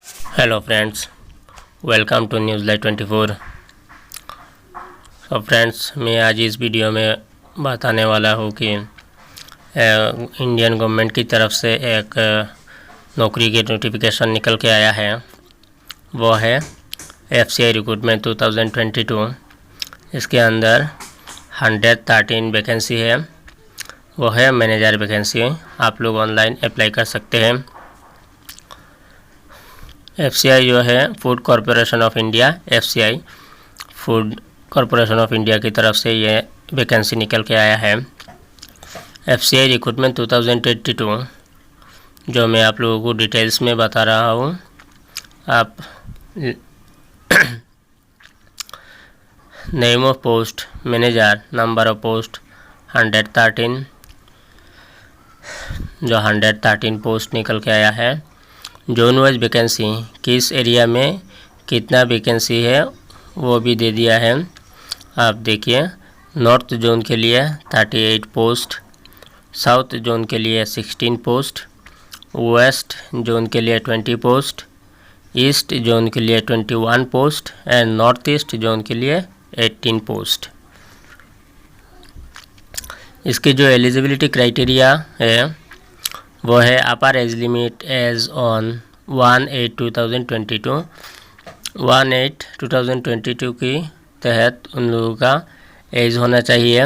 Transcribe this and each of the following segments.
Hello friends, welcome to news live 24। तो friends, मैं आज इस वीडियो में बताने वाला हूँ कि इंडियन गवर्नमेंट की तरफ से एक नौकरी की नोटिफिकेशन निकल के आया है। वो है FCI रिक्रूटमेंट 2022। इसके अंदर 113 वैकेंसी है। वो है मैनेजर वैकेंसी। आप लोग ऑनलाइन अप्लाई कर सकते हैं। FCI जो है food corporation of India, FCI food corporation of India की तरफ से ये वैकेंसी निकल के आया है। FCI रिक्रूटमेंट 2022 जो मैं आप लोगों को डिटेल्स में बता रहा हूँ। आप name of post manager, number of post 113, जो 113 पोस्ट निकल के आया है। जोन वाइज वैकेंसी, किस एरिया में कितना वैकेंसी है वो भी दे दिया है। आप देखिए, नॉर्थ जोन के लिए 38 पोस्ट, साउथ जोन के लिए 16 पोस्ट, वेस्ट जोन के लिए 20 पोस्ट, ईस्ट जोन के लिए 21 post and north east zone के लिए 18 पोस्ट। इसकी जो एलिजिबिलिटी क्राइटेरिया है वो है upper age limit age on 1/8/2022। 1/8/2022 की तहत उन लोगों का एज होना चाहिए।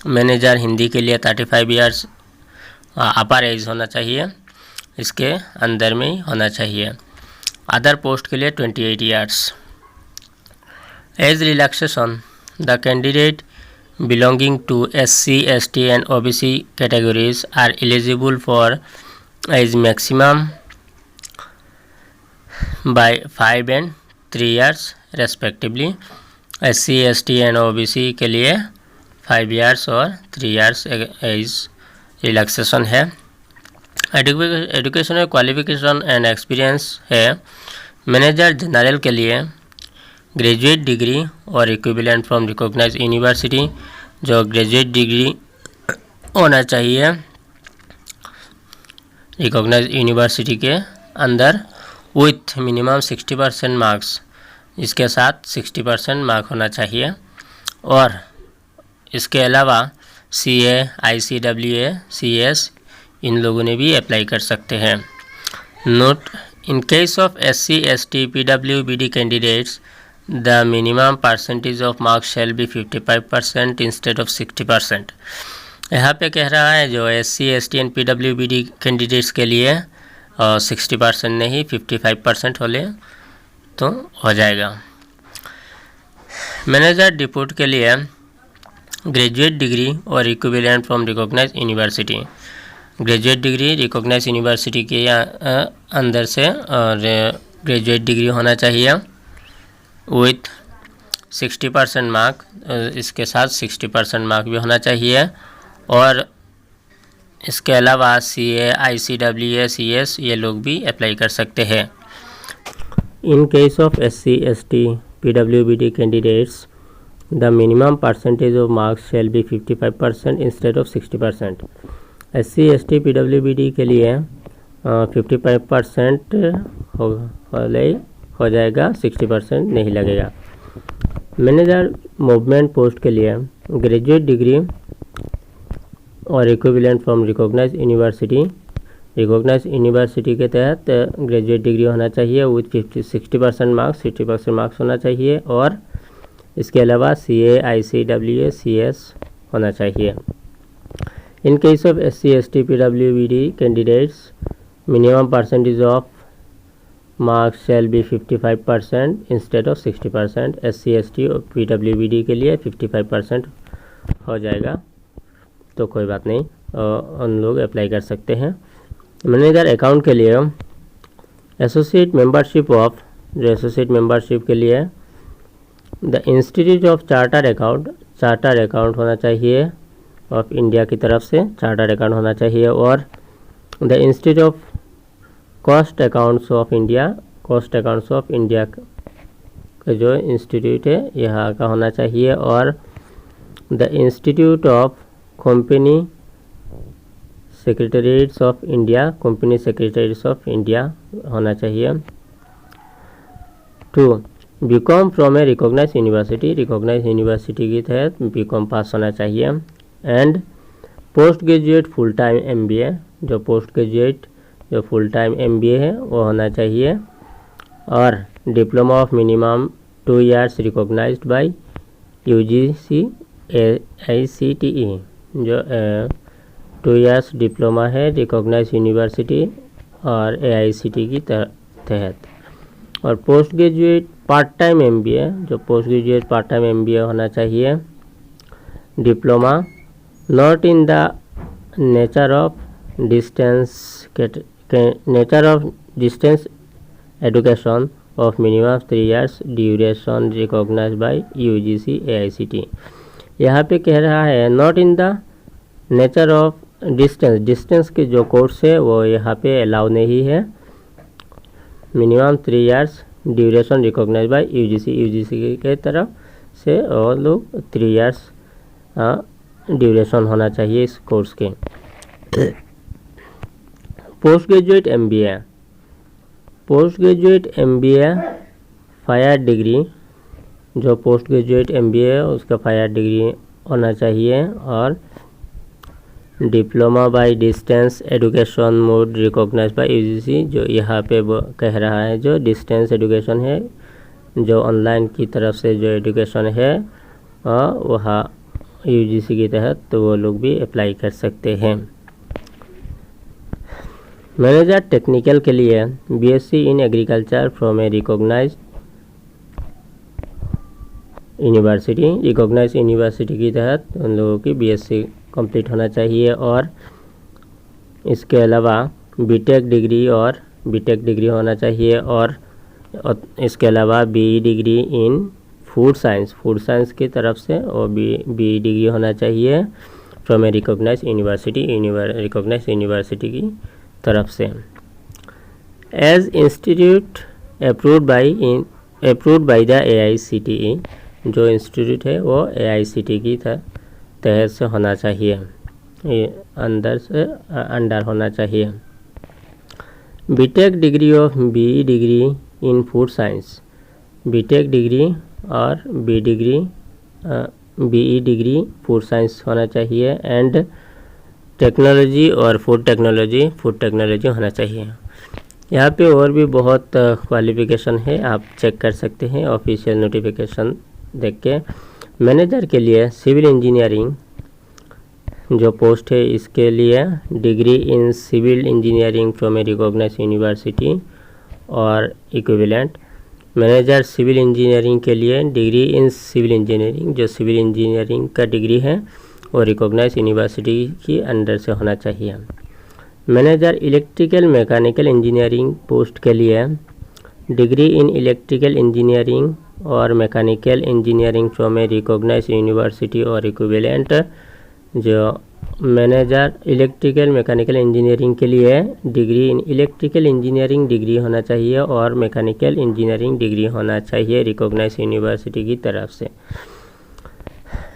मैनेजर हिंदी के लिए 35 ईयर्स अपर एज होना चाहिए, इसके अंदर में ही होना चाहिए। अदर पोस्ट के लिए 28 years. Age relaxation, the candidate belonging to SC, ST and OBC categories are eligible for age maximum by 5 and 3 years respectively। SC, ST and OBC के लिए 5 years और 3 years एज रिलैक्सेशन है। Educational qualification and experience है। Manager general के लिए graduate degree और equivalent from recognised university, जो graduate degree होना चाहिए रिकॉग्नाइज्ड यूनिवर्सिटी के अंदर विथ मिनिमम 60% मार्क्स। इसके साथ 60% मार्क होना चाहिए। और इसके अलावा CA, ICWA, CS इन लोगों ने भी अप्लाई कर सकते हैं। Note, in case of SC, ST, PWBD candidates the minimum percentage of marks shall be 55% instead of 60%। यहाँ पे कह रहा है जो SC, ST and PWBD candidates के लिए 60% नहीं 55% होले तो हो जाएगा। मैनेजर डिप्यूट के लिए ग्रेजुएट डिग्री और equivalent from recognised university, graduate degree recognised university के अंदर से और ग्रेजुएट डिग्री होना चाहिए विथ 60% मार्क। इसके साथ 60% मार्क भी होना चाहिए। और इसके अलावा CA, ICWA, CS ये लोग भी अप्लाई कर सकते हैं। In case of SC, ST, PWBD candidates the minimum percentage of marks shall be 55% instead of 60%। SC, ST, PWBD के लिए 55% हो जाएगा, 60% नहीं लगेगा। मैनेजर मूवमेंट पोस्ट के लिए ग्रेजुएट डिग्री और equivalent from recognised university, recognised university के तहत ग्रेजुएट डिग्री होना चाहिए विथ 60% मार्क्स, 60% मार्क्स होना चाहिए। और इसके अलावा CA, ICWA, CS होना चाहिए। In case of SC, ST, PWBD candidates minimum percentage of marks shall be 55% instead of 60%। SC, ST और PWBD के लिए 55% हो जाएगा, तो कोई बात नहीं, उन लोग अप्लाई कर सकते हैं। मैनेजर अकाउंट के लिए एसोसिएट मेंबरशिप ऑफ, जो एसोसिएट मेंबरशिप के लिए the institute of charter account होना चाहिए ऑफ इंडिया की तरफ से, चार्टर अकाउंट होना चाहिए। और the institute of cost accounts of India का जो इंस्टीट्यूट है यहाँ का होना चाहिए। और the institute of company secretariats of India होना चाहिए। To B Com from a recognize university, recognise university के तहत बीकॉम पास होना चाहिए। And post graduate full time MBA, जो पोस्ट ग्रेजुएट जो फुल टाइम एमबीए है वो होना चाहिए। और diploma of minimum 2 years recognized by UGC AICTE, जो 2 years डिप्लोमा है रिकॉग्नाइज यूनिवर्सिटी और AICTE की तहत। और post graduate part time MBA, जो post graduate part time MBA होना चाहिए। Diploma not in the nature of distance education of minimum 3 years duration recognized by UGC AICTE। यहाँ पे कह रहा है not in the nature of distance के जो कोर्स है वो यहाँ पे अलाउ नहीं है। Minimum 3 years duration recognise by UGC के तरफ से और लोग 3 years ड्यूरेशन होना चाहिए इस कोर्स के। Post graduate MBA, post graduate MBA 5 year degree, जो पोस्ट ग्रेजुएट एमबीए है उसका 5 year डिग्री होना चाहिए। और diploma by distance education mode recognise by UGC, जो यहाँ पे कह रहा है जो डिस्टेंस एजुकेशन है, जो ऑनलाइन की तरफ से जो एजुकेशन है वहाँ यूजीसी के तहत तो वो लोग भी अप्लाई कर सकते हैं। मैनेजर टेक्निकल के लिए BSc in agriculture from a recognised university, recognise university के तहत उन लोगों की बीएससी कंप्लीट होना चाहिए। और इसके अलावा बीटेक डिग्री होना चाहिए। और इसके अलावा BE degree in food science की तरफ से और बीई डिग्री होना चाहिए फ्रॉम ए रिकॉग्नाइज यूनिवर्सिटी की तरफ से। As institute approved by the AICTE, जो इंस्टीट्यूट है वो AICTE की तहत से होना चाहिए, अंडर होना चाहिए। BTech degree of BE degree in food science, BTech degree और बीई डिग्री फूड साइंस होना चाहिए। एंड टेक्नोलॉजी और फूड टेक्नोलॉजी होना चाहिए। यहाँ पे और भी बहुत क्वालिफिकेशन है, आप चेक कर सकते हैं ऑफिशियल नोटिफिकेशन देख के। मैनेजर के लिए सिविल इंजीनियरिंग जो पोस्ट है इसके लिए degree in civil engineering from a recognised university और इक्विवेलेंट। मैनेजर सिविल इंजीनियरिंग के लिए डिग्री इन सिविल इंजीनियरिंग, जो सिविल इंजीनियरिंग का डिग्री है और रिकॉग्नाइज्ड यूनिवर्सिटी की अंडर से होना चाहिए। Manager electrical mechanical engineering post के लिए डिग्री इन इलेक्ट्रिकल इंजीनियरिंग और mechanical engineering from a recognised university और इक्विवेलेंट। जो मैनेजर इलेक्ट्रिकल मैकेनिकल इंजीनियरिंग के लिए degree in electrical engineering degree होना चाहिए और मैकेनिकल इंजीनियरिंग डिग्री होना चाहिए रिकॉग्नाइज्ड यूनिवर्सिटी की तरफ से।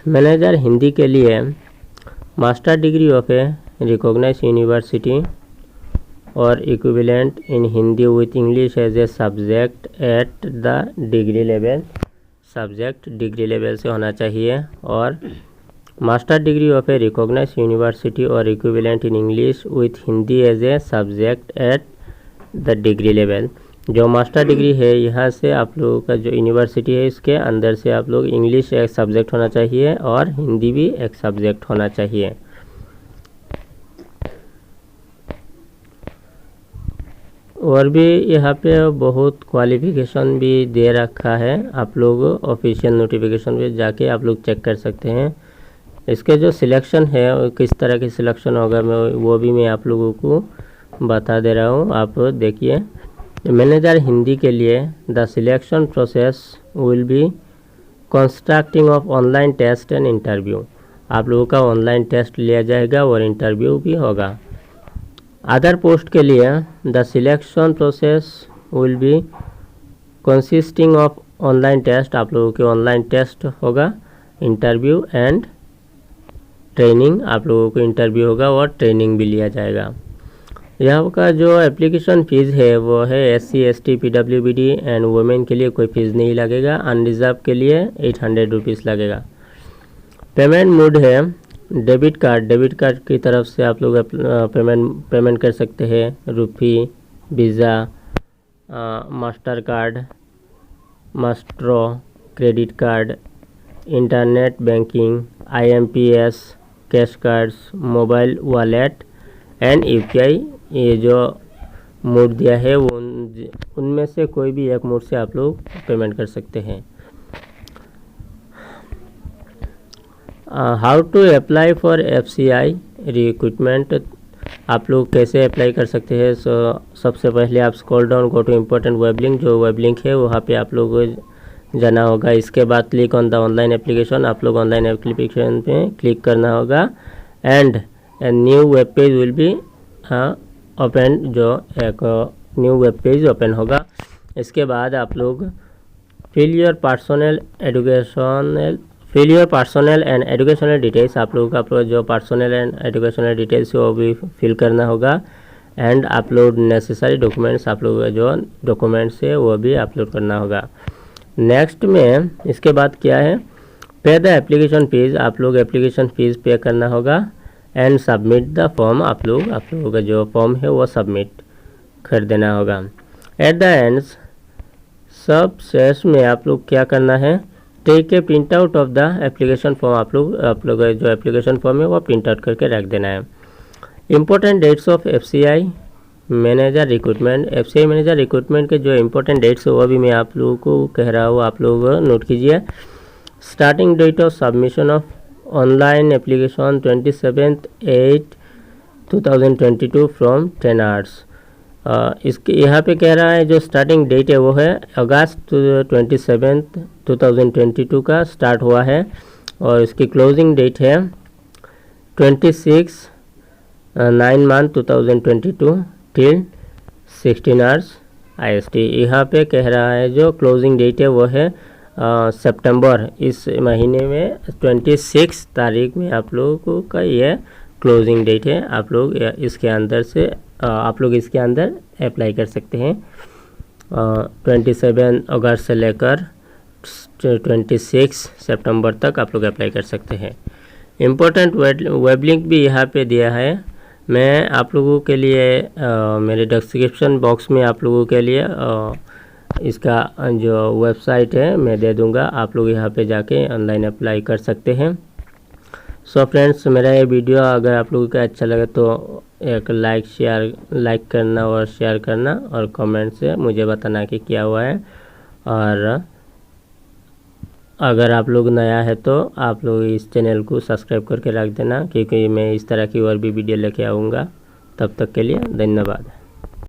मैनेजर हिंदी के लिए master degree of a recognised university और equivalent in Hindi with English as a subject at the degree level, subject degree level से होना चाहिए। और master degree of a recognised university और equivalent in English with Hindi as a subject at the degree level. जो master degree है यहाँ से आप लोगों का जो यूनिवर्सिटी है इसके अंदर से आप लोग इंग्लिश एक सब्जेक्ट होना चाहिए और हिंदी भी एक सब्जेक्ट होना चाहिए। और भी यहाँ पे बहुत क्वालिफिकेशन भी दे रखा है, आप लोग ऑफिशियल नोटिफिकेशन पे जाके आप लोग चेक कर सकते हैं। इसके जो सिलेक्शन है किस तरह की सिलेक्शन होगा वो भी मैं आप लोगों को बता दे रहा हूँ, आप देखिए। मैनेजर हिंदी के लिए the selection process will be constructing of online test and interview. आप लोगों का ऑनलाइन टेस्ट लिया जाएगा और इंटरव्यू भी होगा। अदर पोस्ट के लिए the selection process will be consisting of online test, आप लोगों के ऑनलाइन टेस्ट होगा, इंटरव्यू एंड ट्रेनिंग, आप लोगों को इंटरव्यू होगा और ट्रेनिंग भी लिया जाएगा। यहाँ का जो एप्लीकेशन फ़ीस है वो है SC ST PWBD and women के लिए कोई फ़ीस नहीं लगेगा। अनरिजर्व के लिए 800 रुपीज़ लगेगा। पेमेंट मोड है डेबिट कार्ड की तरफ से आप लोग पेमेंट कर सकते हैं। RuPay, Visa, master card, Maestro, credit card, internet banking, IMPS, cash cards, mobile wallet and UPI। ये जो मोड दिया है वो उनमें से कोई भी एक मोड से आप लोग पेमेंट कर सकते हैं। How to apply for FCI recruitment, आप लोग कैसे अप्लाई कर सकते हैं। सबसे पहले आप scroll down go to important web link, जो वेब लिंक है वहाँ पे आप लोग जाना होगा। इसके बाद click on the online application, आप लोग ऑनलाइन एप्लीकेशन पे क्लिक करना होगा and new web page will be open, जो एक न्यू वेब पेज ओपन होगा। इसके बाद आप लोग fill your personal and educational details, आप लोग का जो पर्सनल एंड एजुकेशनल डिटेल्स है वो भी फिल करना होगा एंड अपलोड नेसेसरी डॉक्यूमेंट्स, आप लोग जो डॉक्यूमेंट्स है वो भी अपलोड करना होगा। नेक्स्ट में इसके बाद क्या है, पे द एप्लीकेशन फीस, आप लोग एप्लीकेशन फ़ीस पे करना होगा एंड सबमिट द फॉर्म, आप लोगों का जो फॉर्म है वो सबमिट कर देना होगा। एट द एंड सब शेष में आप लोग क्या करना है, take a print out of the application form, आप लोग जो एप्लीकेशन फॉर्म है वो प्रिंट आउट करके रख देना है। Important dates of FCI manager recruitment, FCI manager recruitment के जो इम्पोर्टेंट डेट्स है वो भी मैं आप लोगों को कह रहा हूँ, आप लोग नोट कीजिए। Starting date of submission of online application 27/8/2022 from 10 hours। इसके यहाँ पे कह रहा है जो स्टार्टिंग डेट है वो है अगस्त 27, 2022 का स्टार्ट हुआ है और इसकी क्लोजिंग डेट है 26/9/2022 टिल 16 hours IST। यहाँ पे कह रहा है जो क्लोजिंग डेट है वो है सितंबर, इस महीने में 26 तारीख में आप लोगों का ये क्लोजिंग डेट है। आप लोग इसके अंदर से आप लोग इसके अंदर अप्लाई कर सकते हैं। 27 अगस्त से लेकर 26 सितंबर तक आप लोग अप्लाई कर सकते हैं। इम्पोर्टेंट वेब लिंक भी यहाँ पे दिया है, मैं आप लोगों के लिए मेरे डिस्क्रिप्शन बॉक्स में आप लोगों के लिए इसका जो वेबसाइट है मैं दे दूंगा, आप लोग यहाँ पे जाके ऑनलाइन अप्लाई कर सकते हैं। सो फ्रेंड्स, मेरा ये वीडियो अगर आप लोगों को अच्छा लगे तो एक लाइक करना और शेयर करना और कमेंट से मुझे बताना कि क्या हुआ है। और अगर आप लोग नया है तो आप लोग इस चैनल को सब्सक्राइब करके रख देना, क्योंकि मैं इस तरह की और भी वीडियो लेके आऊँगा। तब तक के लिए धन्यवाद।